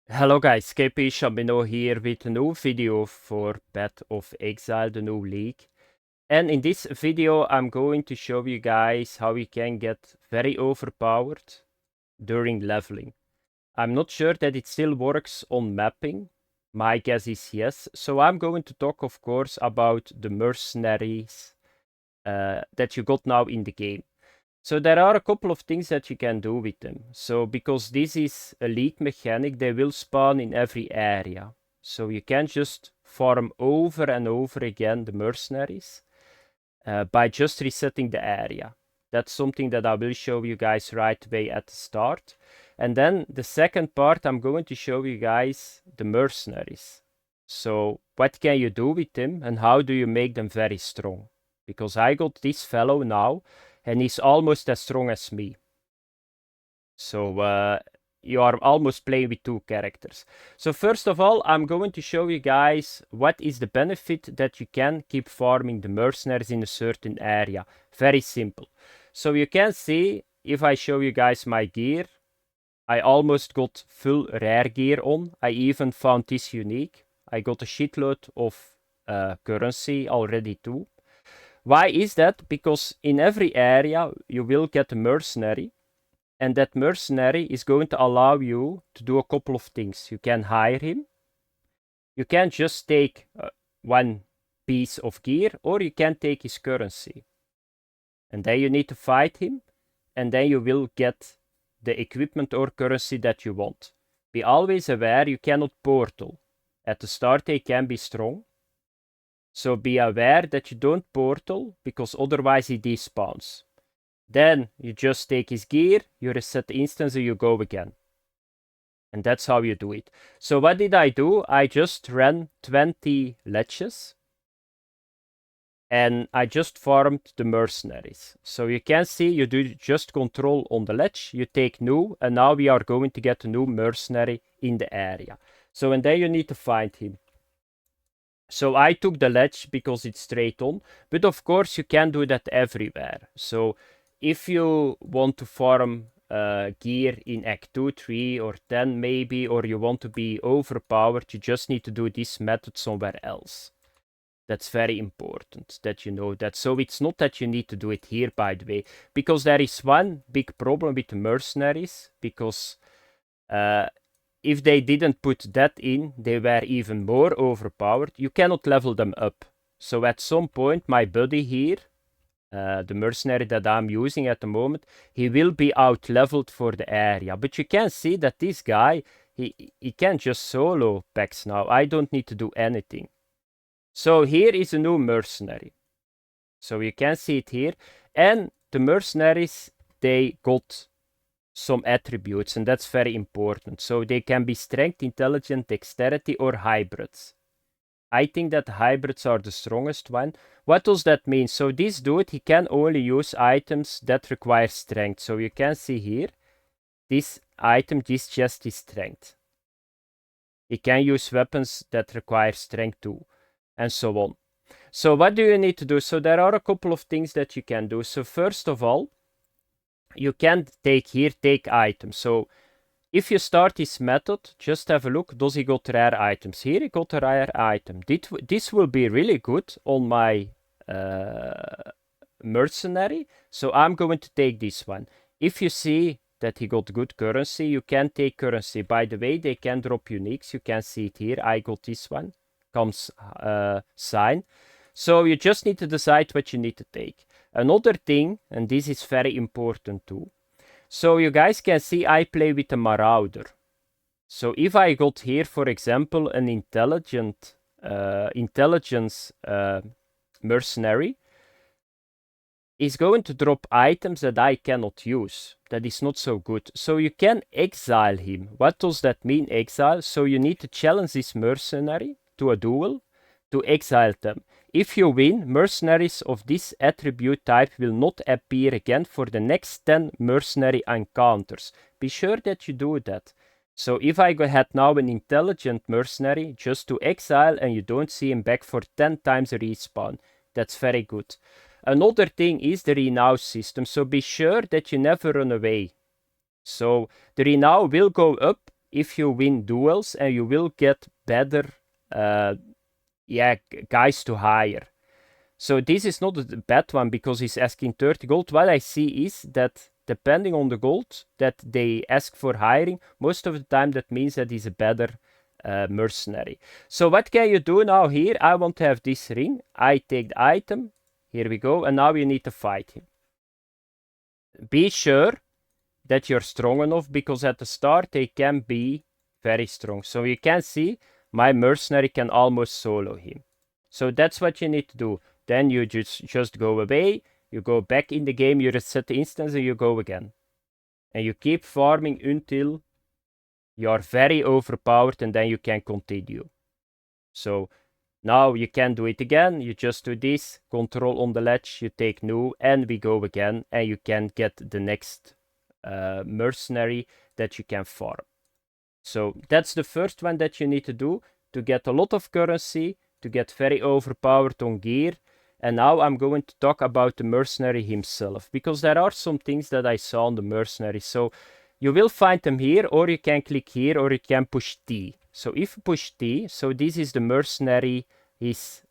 Hello guys, KP Shambino here with a new video for Path of Exile, the new league. And in this video I'm going to show you guys how you can get very overpowered during leveling. I'm not sure that it still works on mapping. My guess is yes. So I'm going to talk of course about the mercenaries that you got now in the game. So there are a couple of things that you can do with them. So because this is a league mechanic, they will spawn in every area. So you can just farm over and over again the mercenaries by just resetting the area. That's something that I will show you guys right away at the start. And then the second part, I'm going to show you guys the mercenaries. So what can you do with them and how do you make them very strong? Because I got this fellow now and he's almost as strong as me. So you are almost playing with two characters. So first of all, I'm going to show you guys what is the benefit that you can keep farming the mercenaries in a certain area. Very simple. So you can see, if I show you guys my gear, I almost got full rare gear on. I even found this unique. I got a shitload of currency already too. Why is that? Because in every area you will get a mercenary, and that mercenary is going to allow you to do a couple of things. You can hire him, you can just take one piece of gear, or you can take his currency. And then you need to fight him, and then you will get the equipment or currency that you want. Be always aware you cannot portal. At the start they can be strong, so be aware that you don't portal, because otherwise he despawns. Then you just take his gear, you reset the instance, and you go again. And that's how you do it. So what did I do? I just ran 20 ledges. And I just farmed the mercenaries. So you can see you do just control on the ledge, you take new, and now we are going to get a new mercenary in the area. So and then you need to find him. So I took the ledge because it's straight on, but of course you can do that everywhere. So if you want to farm gear in Act 2, 3 or 10 maybe, or you want to be overpowered, you just need to do this method somewhere else. That's very important that you know that. So it's not that you need to do it here, by the way, because there is one big problem with the mercenaries, because if they didn't put that in, they were even more overpowered. You cannot level them up. So at some point, my buddy here, the mercenary that I'm using at the moment, he will be out leveled for the area. But you can see that this guy, he can just solo packs now. I don't need to do anything. So here is a new mercenary. So you can see it here. And the mercenaries, they got some attributes, and that's very important. So they can be strength, intelligence, dexterity, or hybrids. I think that hybrids are the strongest one. What does that mean? So this dude, he can only use items that require strength. So you can see here, this item, this chest is strength. He can use weapons that require strength too, and so on. So what do you need to do? So there are a couple of things that you can do. So first of all, you can take items. So if you start this method, just have a look. Does he got rare items? Here he got a rare item. This will be really good on my mercenary. So I'm going to take this one. If you see that he got good currency, you can take currency. By the way, they can drop uniques. You can see it here. I got this one. Comes sign. So you just need to decide what you need to take. Another thing, and this is very important too. So you guys can see I play with a marauder. So if I got here, for example, an intelligence mercenary, is going to drop items that I cannot use. That is not so good. So you can exile him. What does that mean, exile? So you need to challenge this mercenary to a duel to exile them. If you win, mercenaries of this attribute type will not appear again for the next 10 mercenary encounters. Be sure that you do that. So if I had now an intelligent mercenary, just to exile and you don't see him back for 10 times respawn. That's very good. Another thing is the renown system. So be sure that you never run away. So the renown will go up if you win duels, and you will get better guys to hire. So this is not a bad one because he's asking 30 gold. What I see is that depending on the gold that they ask for hiring, most of the time that means that he's a better mercenary. So what can you do now here? I want to have this ring. I take the item. Here we go. And now you need to fight him. Be sure that you're strong enough, because at the start they can be very strong. So you can see my mercenary can almost solo him. So that's what you need to do. Then you just go away, you go back in the game, you reset the instance, and you go again. And you keep farming until you are very overpowered, and then you can continue. So now you can do it again. You just do this, control on the ledge, you take new, and we go again, and you can get the next mercenary that you can farm. So that's the first one that you need to do to get a lot of currency, to get very overpowered on gear. And now I'm going to talk about the mercenary himself, because there are some things that I saw on the mercenary. So you will find them here, or you can click here, or you can push T. So if you push T, so this is the mercenary, his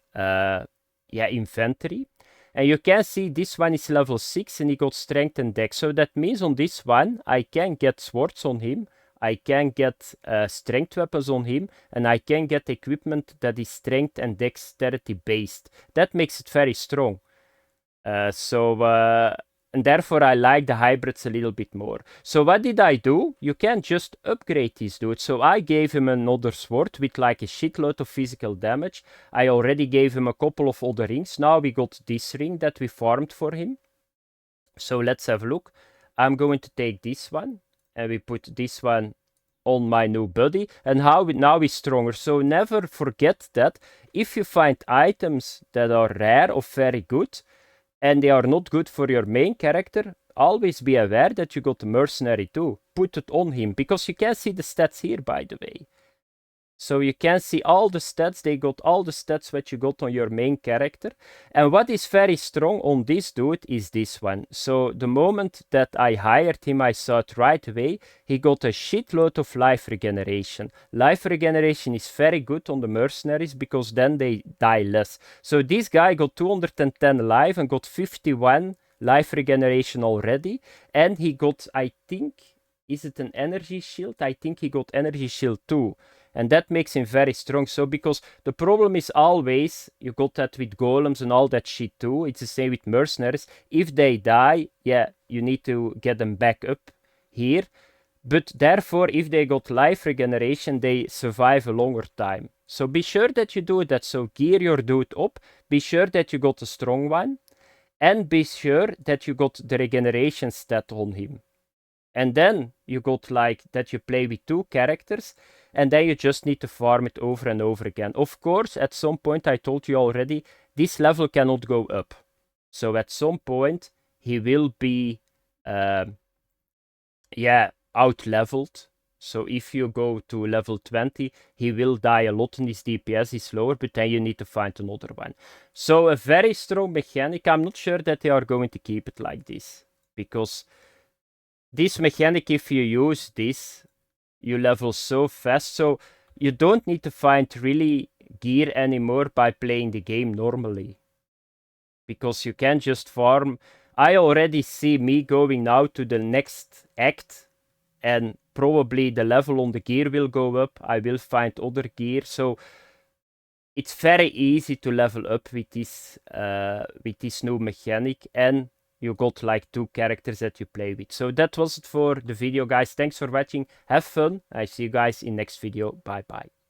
inventory. And you can see this one is level 6 and he got strength and dex. So that means on this one, I can get swords on him. I can get strength weapons on him, and I can get equipment that is strength and dexterity based. That makes it very strong. And therefore I like the hybrids a little bit more. So what did I do? You can just upgrade these dudes. So I gave him another sword with like a shitload of physical damage. I already gave him a couple of other rings. Now we got this ring that we farmed for him. So let's have a look. I'm going to take this one. And we put this one on my new buddy. And now he's stronger. So never forget that if you find items that are rare or very good, and they are not good for your main character, always be aware that you got the mercenary too. Put it on him, because you can see the stats here, by the way. So you can see all the stats, they got all the stats that you got on your main character. And what is very strong on this dude is this one. So the moment that I hired him, I saw it right away, he got a shitload of life regeneration. Life regeneration is very good on the mercenaries, because then they die less. So this guy got 210 life and got 51 life regeneration already. And he got, I think, is it an energy shield? I think he got energy shield too. And that makes him very strong. So because the problem is always, you got that with golems and all that shit too. It's the same with mercenaries. If they die, yeah, you need to get them back up here. But therefore, if they got life regeneration, they survive a longer time. So be sure that you do that. So gear your dude up. Be sure that you got a strong one. And be sure that you got the regeneration stat on him. And then you got like that you play with 2 characters, and then you just need to farm it over and over again. Of course, at some point, I told you already, this level cannot go up. So at some point, he will be, out-leveled. So if you go to level 20, he will die a lot and his DPS is lower, but then you need to find another one. So a very strong mechanic. I'm not sure that they are going to keep it like this, because this mechanic, if you use this, you level so fast. So you don't need to find really gear anymore by playing the game normally, because you can just farm. I already see me going now to the next act, and probably the level on the gear will go up. I will find other gear. So it's very easy to level up with this new mechanic, and you got like 2 characters that you play with. So that was it for the video, guys. Thanks for watching. Have fun. I see you guys in next video. Bye bye.